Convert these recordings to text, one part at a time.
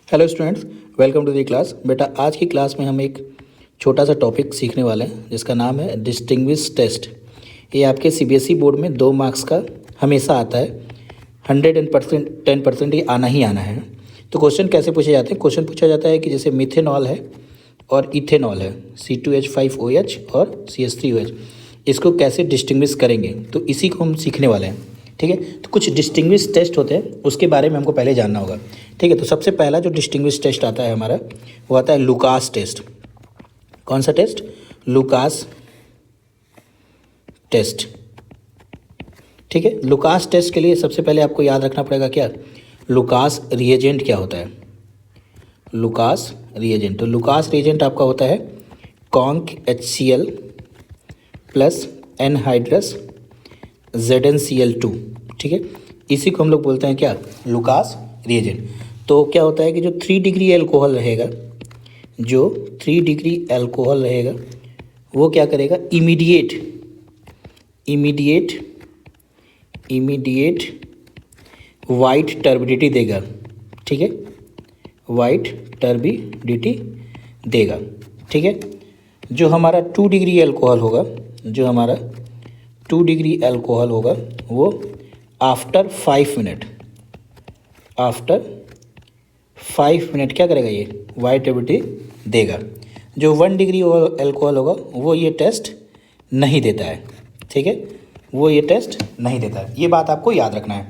Hello students, welcome to the class. बेटा, आज की क्लास में हम एक छोटा सा टॉपिक सीखने वाले हैं जिसका नाम है डिस्टिंग्विश टेस्ट। ये आपके सीबीएसई बोर्ड में 2 मार्क्स का हमेशा आता है। 10% ये आना ही आना है। तो क्वेश्चन कैसे पूछे जाते हैं? क्वेश्चन पूछा जाता है कि जैसे मिथेनॉल है और इथेनॉल है, C2H5OH और CH3OH, इसको कैसे डिस्टिंग्विश करेंगे, तो इसी को हम सीखने वाले हैं। ठीक है, तो कुछ डिस्टिंग्विश टेस्ट होते हैं, उसके बारे में हमको पहले जानना होगा। ठीक है, तो सबसे पहला जो डिस्टिंग्विश टेस्ट आता है हमारा, वो आता है लुकास टेस्ट। कौन सा टेस्ट? Lucas test. ठीक है, लुकास टेस्ट के लिए सबसे पहले आपको याद रखना पड़ेगा क्या, लुकास रिएजेंट क्या होता है। लुकास रिएजेंट, तो लुकास रिएजेंट आपका होता है conc HCl plus anhydrous ZnCl2। ठीक है, इसी को हम लोग बोलते हैं क्या, लुकास रिएजेंट। तो क्या होता है कि जो 3 डिग्री एल्कोहल रहेगा, जो 3 डिग्री एल्कोहल रहेगा, वो क्या करेगा, इमीडिएट वाइट टर्बिडिटी देगा। ठीक है, वाइट टर्बिडिटी देगा। ठीक है, जो हमारा 2 डिग्री एल्कोहल होगा, जो हमारा 2 डिग्री एल्कोहल होगा, वो आफ्टर 5 मिनट क्या करेगा, ये वाइट टर्बिडिटी देगा। जो 1 डिग्री एल्कोहल होगा वो ये टेस्ट नहीं देता है। ठीक है, वो ये टेस्ट नहीं देता है, ये बात आपको याद रखना है।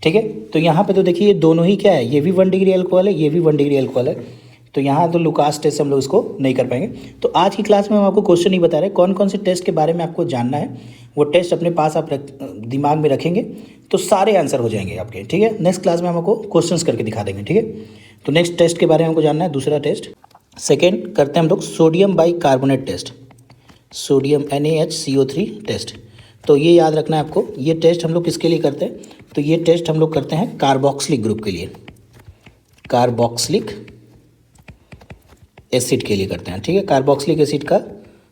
ठीक है, तो यहाँ पे तो देखिए ये दोनों ही क्या है, ये भी 1 डिग्री एल्कोहल है, ये भी 1 डिग्री एल्कोहल है, तो यहाँ तो लुकास टेस्ट हम लोग इसको नहीं कर पाएंगे। तो आज की क्लास में हम आपको क्वेश्चन नहीं बता रहे, कौन कौन से टेस्ट के बारे में आपको जानना है, वो टेस्ट अपने पास आप दिमाग में रखेंगे तो सारे आंसर हो जाएंगे आपके। ठीक है, नेक्स्ट क्लास में हम आपको क्वेश्चंस करके दिखा देंगे। ठीक है, तो नेक्स्ट टेस्ट के बारे में हमको जानना है, दूसरा टेस्ट। सेकेंड करते हैं हम लोग sodium bicarbonate test, sodium NaHCO3 test. तो ये याद रखना है आपको, ये टेस्ट हम लोग किसके लिए करते हैं, तो ये टेस्ट हम लोग करते हैं कार्बोक्सिलिक ग्रुप के लिए, कार्बोक्सिलिक एसिड के लिए करते हैं। ठीक है, कार्बोक्सिलिक एसिड का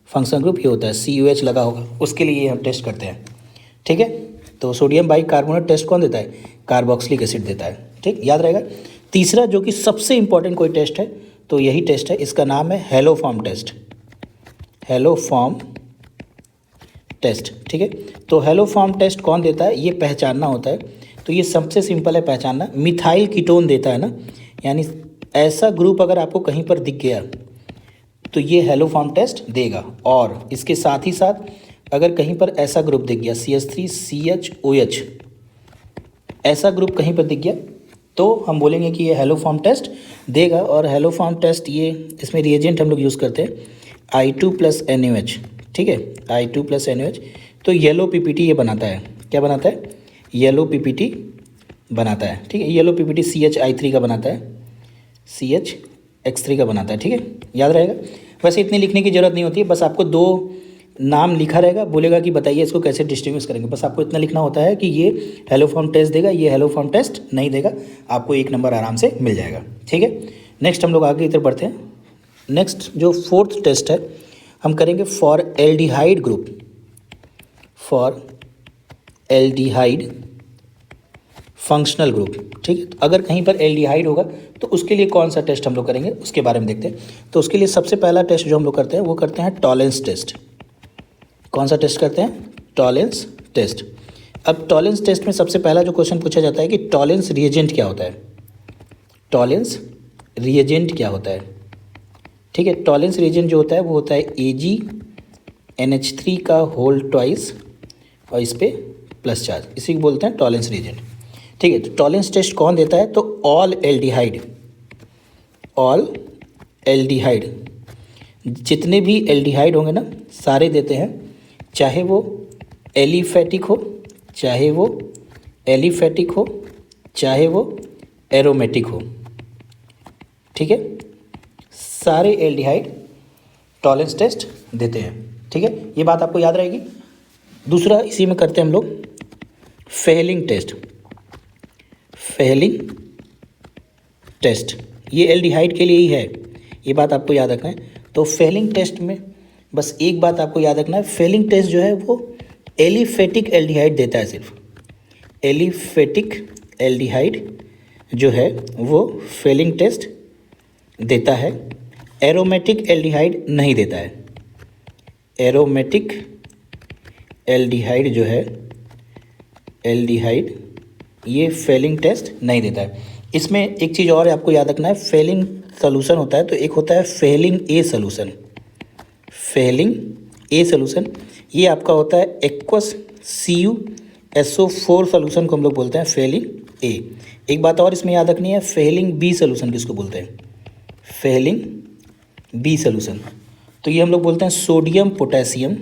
फंक्शन ग्रुप ये होता है, COH लगा होगा, उसके लिए ये हम टेस्ट करते हैं। ठीक है, तो सोडियम बाइकार्बोनेट टेस्ट कौन देता है, कार्बोक्सिलिक एसिड देता है। ठीक, याद रहेगा। तीसरा जो कि सबसे इंपॉर्टेंट कोई टेस्ट है तो यही टेस्ट है, इसका नाम है हेलोफॉर्म टेस्ट, हेलोफॉर्म टेस्ट। ठीक है, तो हेलोफॉर्म टेस्ट कौन देता है, ये पहचानना होता है। तो ये सबसे सिंपल है पहचानना, मिथाइल कीटोन देता है ना, यानी ऐसा ग्रुप अगर आपको कहीं पर दिख गया तो ये हेलोफॉर्म टेस्ट देगा। और इसके साथ ही साथ अगर कहीं पर ऐसा ग्रुप दिख गया CH3CHOH, ऐसा ग्रुप कहीं पर दिख गया तो हम बोलेंगे कि ये हेलोफॉर्म टेस्ट देगा। और हेलोफॉर्म टेस्ट ये, इसमें रिएजेंट हम लोग यूज़ करते हैं I2+NaOH। ठीक है, I2+NaOH, तो येलो PPT ये बनाता है, क्या बनाता है, येलो PPT बनाता है। ठीक है, येलो PPT CHI3 का बनाता है, CHX3 का बनाता है। ठीक है, याद रहेगा। वैसे इतनी लिखने की ज़रूरत नहीं होती है, बस आपको 2 नाम लिखा रहेगा, बोलेगा कि बताइए इसको कैसे डिस्टिंग्विश करेंगे, बस आपको इतना लिखना होता है कि ये हेलोफॉर्म टेस्ट देगा, ये हेलोफॉर्म टेस्ट नहीं देगा, आपको 1 नंबर आराम से मिल जाएगा। ठीक है, नेक्स्ट हम लोग आगे इधर बढ़ते हैं। नेक्स्ट जो 4th टेस्ट है हम करेंगे for aldehyde group, for aldehyde functional group. ठीक है, तो अगर कहीं पर एल्डिहाइड होगा तो उसके लिए कौन सा टेस्ट हम लोग करेंगे, उसके बारे में देखते हैं। तो उसके लिए सबसे पहला टेस्ट जो हम लोग करते हैं वो करते हैं टॉलेंस टेस्ट। कौन सा टेस्ट करते हैं, टॉलेंस टेस्ट। अब टॉलेंस टेस्ट में सबसे पहला जो क्वेश्चन पूछा जाता है कि टॉलेंस रिएजेंट क्या होता है, टॉलेंस रिएजेंट क्या होता है। ठीक है, टॉलेंस रिएजेंट जो होता है वो होता है AgNH3 का होल ट्वाइस और इस पर प्लस चार्ज, इसी को बोलते हैं टॉलेंस रिएजेंट। ठीक है, तो टॉलेंस टेस्ट कौन देता है, तो ऑल एल्डिहाइड, जितने भी एल्डिहाइड होंगे ना सारे देते हैं, चाहे वो एलिफेटिक हो, चाहे वो एरोमेटिक हो। ठीक है, सारे एल्डिहाइड टॉलेंस टेस्ट देते हैं। ठीक है, ये बात आपको याद रहेगी। दूसरा इसी में करते हैं हम लोग फेलिंग टेस्ट, फेलिंग टेस्ट, ये एल्डिहाइड के लिए ही है, ये बात आपको याद रखना है। तो फेलिंग टेस्ट में बस एक बात आपको याद रखना है, फेलिंग टेस्ट जो है वो एलिफेटिक एल्डिहाइड देता है, सिर्फ एलिफेटिक एल्डिहाइड जो है वो फेलिंग टेस्ट देता है, एरोमेटिक एल्डिहाइड नहीं देता है। एरोमेटिक एल्डिहाइड जो है, एल्डिहाइड, ये फेलिंग टेस्ट नहीं देता है। इसमें एक चीज़ और आपको याद रखना है, फेलिंग सोल्यूशन होता है तो एक होता है Fehling A solution. Fehling A solution ये आपका होता है एक्वस CuSO4 सोल्यूशन को हम लोग बोलते हैं फेलिंग ए। एक बात और इसमें याद रखनी है, फेलिंग बी सोल्यूशन किसको बोलते हैं? फेलिंग बी सोल्यूशन तो ये हम लोग बोलते हैं sodium potassium,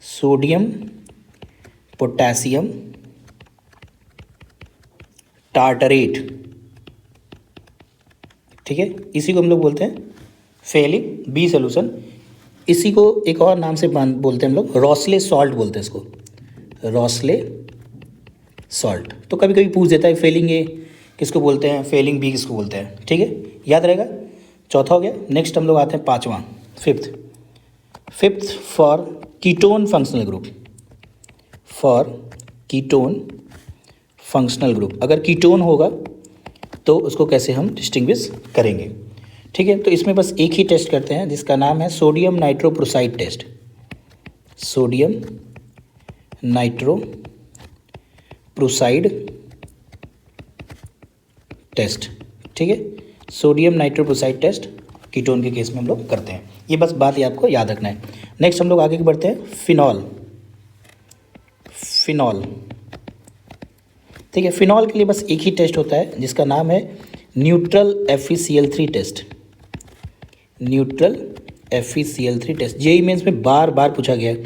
sodium potassium tartrate, ठीक है, इसी को हम लोग बोलते हैं फेलिंग बी सोल्यूशन। इसी को एक और नाम से बोलते हैं हम लोग, रॉसले सॉल्ट बोलते हैं इसको, रॉसले सॉल्ट। तो कभी कभी पूछ देता है फेलिंग ए किसको बोलते हैं, फेलिंग बी किसको बोलते हैं, ठीक है, याद रहेगा। चौथा हो गया। नेक्स्ट हम लोग आते हैं पांचवा, fifth for ketone functional group, for ketone functional group. अगर कीटोन होगा तो उसको कैसे हम डिस्टिंग्विश करेंगे, ठीक है। तो इसमें बस एक ही टेस्ट करते हैं जिसका नाम है sodium nitroprusside test, sodium nitroprusside test, ठीक है। सोडियम नाइट्रोप्रोसाइड टेस्ट कीटोन के केस में हम लोग करते हैं, ये बस बात ये आपको याद रखना है। नेक्स्ट हम लोग आगे बढ़ते हैं, फिनॉल, फिनॉल, ठीक है। फिनॉल के लिए बस एक ही टेस्ट होता है जिसका नाम है neutral FeCl3 test, neutral FeCl3 test. JEE Mains में बार बार पूछा गया है,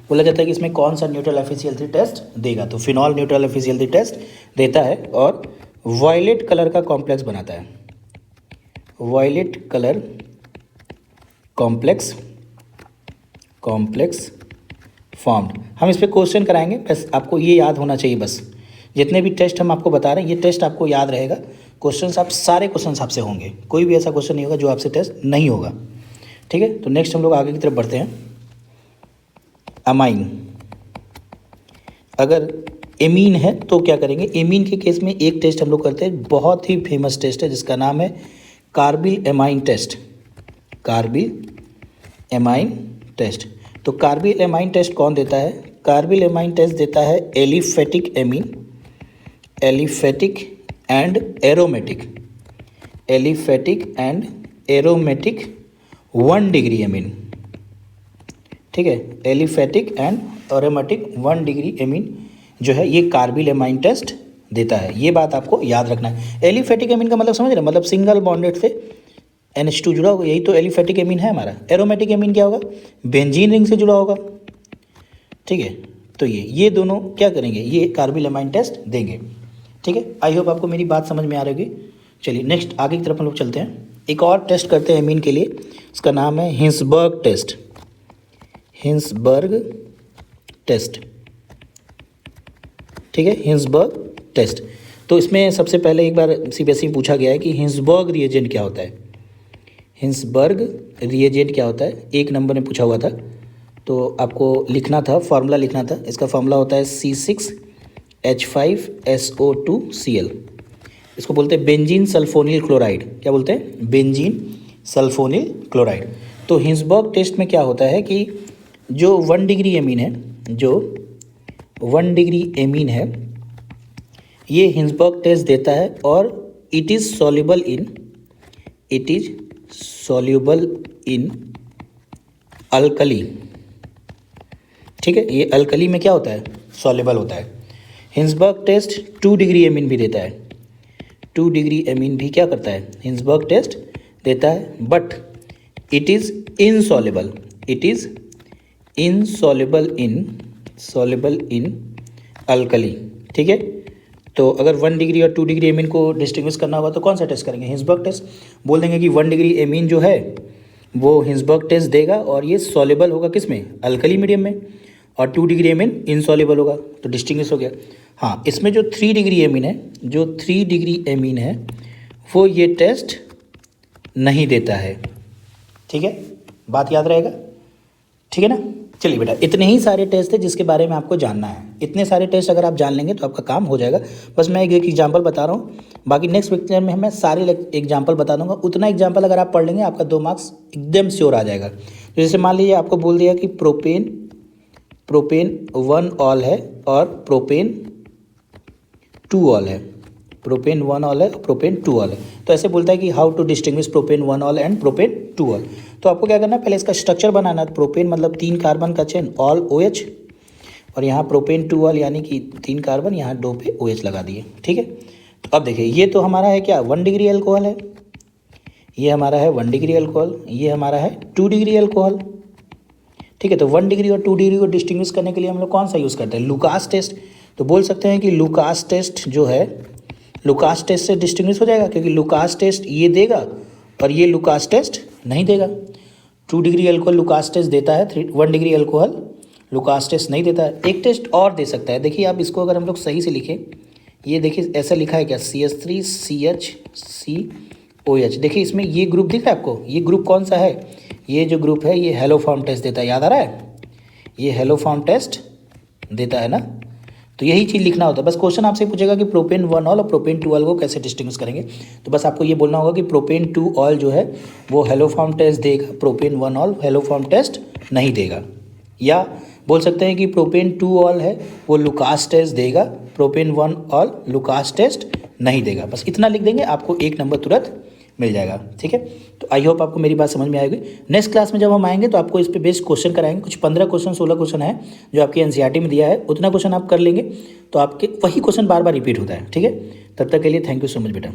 बोला जाता है कि इसमें कौन सा न्यूट्रल FeCl3 टेस्ट देगा, तो फिनॉल न्यूट्रल FeCl3 टेस्ट देता है और वायलेट कलर का कॉम्प्लेक्स बनाता है, वायलेट कलर कॉम्प्लेक्स फॉर्म्ड। हम इस पर क्वेश्चन कराएंगे, बस आपको ये याद होना चाहिए। बस जितने भी टेस्ट हम आपको बता रहे हैं ये टेस्ट आपको याद रहेगा। क्वेश्चन आप सारे क्वेश्चन आपसे होंगे, कोई भी ऐसा क्वेश्चन नहीं होगा जो आपसे टेस्ट नहीं होगा, ठीक है। तो नेक्स्ट हम लोग आगे की तरफ बढ़ते हैं, अमाइन। अगर एमीन है तो क्या करेंगे, एमीन के केस में एक टेस्ट हम लोग करते हैं, बहुत ही फेमस टेस्ट है जिसका नाम है carbylamine test, carbylamine test. तो कार्बिल एमाइन टेस्ट कौन देता है, कार्बिल एमाइन टेस्ट देता है aliphatic amine, aliphatic and aromatic, aliphatic and aromatic 1 degree amine, ठीक है। Aliphatic and aromatic 1 degree amine जो है ये कार्बिल एमाइन टेस्ट देता है, ये बात आपको याद रखना है। एलिफेटिक एमीन का मतलब समझ रहे हैं, मतलब सिंगल बॉन्डेड से NH2 जुड़ा होगा, यही तो एलिफेटिक एमीन है हमारा। एरोमेटिक एमीन क्या होगा, बेंजीन रिंग से जुड़ा होगा, ठीक है। तो ये दोनों क्या करेंगे, ये कार्बिल एमाइन टेस्ट देंगे, ठीक है। आई होप आपको मेरी बात समझ में आ रही होगी। चलिए नेक्स्ट आगे की तरफ हम लोग चलते हैं, एक और टेस्ट करते हैं एमीन के लिए, उसका नाम है हिंसबर्ग टेस्ट, हिंसबर्ग टेस्ट, ठीक है, हिंसबर्ग टेस्ट। तो इसमें सबसे पहले एक बार CBSE में पूछा गया है कि हिंसबर्ग रिएजेंट क्या होता है, हिंसबर्ग रिएजेंट क्या होता है, 1 नंबर में पूछा हुआ था। तो आपको लिखना था, फार्मूला लिखना था। इसका फार्मूला होता है C6H5SO2Cl, इसको बोलते हैं बेंजीन सल्फोनिल क्लोराइड। क्या बोलते हैं, बेंजीन सल्फोनिल क्लोराइड। तो हिंसबर्ग टेस्ट में क्या होता है कि जो 1 डिग्री एमीन है, जो 1 डिग्री एमीन है, ये हिंसबर्ग टेस्ट देता है और it is soluble in alkali, ठीक है। ये अल्कली में क्या होता है, सॉल्युबल होता है। हिंसबर्ग टेस्ट 2 डिग्री एमीन भी देता है, 2 डिग्री एमीन भी क्या करता है, हिंसबर्ग टेस्ट देता है, but it is insoluble, it is insoluble in alkali, ठीक है। तो अगर 1 डिग्री और 2 डिग्री एमीन को डिस्टिंग्विश करना होगा तो कौन सा टेस्ट करेंगे, हिंसबर्ग टेस्ट। बोल देंगे कि 1 डिग्री एमीन जो है वो हिंसबर्ग टेस्ट देगा और ये सॉल्युबल होगा किस में, अल्कली मीडियम में, और 2 डिग्री एमीन इनसॉल्युबल होगा, तो डिस्टिंग्विश हो गया। हाँ, इसमें जो 3 डिग्री एमीन है, जो 3 डिग्री एमीन है वो ये टेस्ट नहीं देता है, ठीक है, बात याद रहेगा, ठीक है ना। चलिए बेटा, इतने ही सारे टेस्ट थे जिसके बारे में आपको जानना है। इतने सारे टेस्ट अगर आप जान लेंगे तो आपका काम हो जाएगा। बस मैं एक एग्जांपल बता रहा हूँ, बाकी नेक्स्ट लेक्चर में मैं सारे एग्जांपल बता दूंगा। उतना एग्जांपल अगर आप पढ़ लेंगे आपका 2 मार्क्स एकदम श्योर आ जाएगा। तो जैसे मान लीजिए आपको बोल दिया कि प्रोपेन 1 ऑल है और प्रोपेन 2 ऑल है। प्रोपेन 1 ऑल है, प्रोपेन 2 ऑल है। तो ऐसे बोलता है कि how to distinguish propane 1 ol and propane 2 ol. तो आपको क्या करना है, पहले इसका स्ट्रक्चर बनाना है। प्रोपेन मतलब 3 कार्बन का चेन, ऑल OH, और यहाँ प्रोपेन 2 ऑल यानी कि 3 कार्बन, यहाँ 2 पे OH लगा दिए। ठीक है, तो अब देखिए ये तो हमारा है क्या, 1 डिग्री अल्कोहल है। ये हमारा है 1 डिग्री अल्कोहल, ये हमारा है 2 डिग्री अल्कोहल। ठीक है, तो 1 डिग्री और 2 डिग्री को डिस्टिंग्विश करने के लिए हम लोग कौन सा यूज़ करते हैं, लुकास टेस्ट। तो बोल सकते हैं कि लुकास टेस्ट जो है, लुकास टेस्ट से डिस्टिंग्विश हो जाएगा, क्योंकि लुकास टेस्ट ये देगा और ये लुकास टेस्ट नहीं देगा। 2 डिग्री अल्कोहल लुकास टेस्ट देता है, 1 डिग्री अल्कोहल लुकास टेस्ट नहीं देता है। एक टेस्ट और दे सकता है, देखिए आप इसको अगर हम लोग सही से लिखें, ये देखिए ऐसा लिखा है क्या, CH3CHCOH। देखिए इसमें ये ग्रुप दिख रहा है आपको, ये ग्रुप कौन सा है, ये जो ग्रुप है ये हेलोफॉर्म टेस्ट देता है, याद आ रहा है, ये हेलोफॉर्म टेस्ट देता है ना। तो यही चीज़ लिखना होता है। बस क्वेश्चन आपसे पूछेगा कि प्रोपेन 1 ऑल और प्रोपेन 2 ऑल को कैसे डिस्टिंग्विश करेंगे, तो बस आपको ये बोलना होगा कि प्रोपेन 2 ऑल जो है वो हेलोफॉर्म टेस्ट देगा, प्रोपेन 1 ऑल हेलोफॉर्म टेस्ट नहीं देगा। या बोल सकते हैं कि प्रोपेन 2 ऑल है वो लुकास टेस्ट देगा, प्रोपेन 1 ऑल लुकास टेस्ट नहीं देगा। बस इतना लिख देंगे, आपको 1 नंबर तुरंत मिल जाएगा। ठीक है, तो आई होप आपको मेरी बात समझ में आएगी। नेक्स्ट क्लास में जब हम आएंगे तो आपको इस पे बेस्ड क्वेश्चन कराएंगे, कुछ 15 क्वेश्चन 16 क्वेश्चन है जो आपकी एनसीईआरटी में दिया है, उतना क्वेश्चन आप कर लेंगे तो आपके वही क्वेश्चन बार बार रिपीट होता है। ठीक है, तब तक के लिए थैंक यू सो मच बेटा।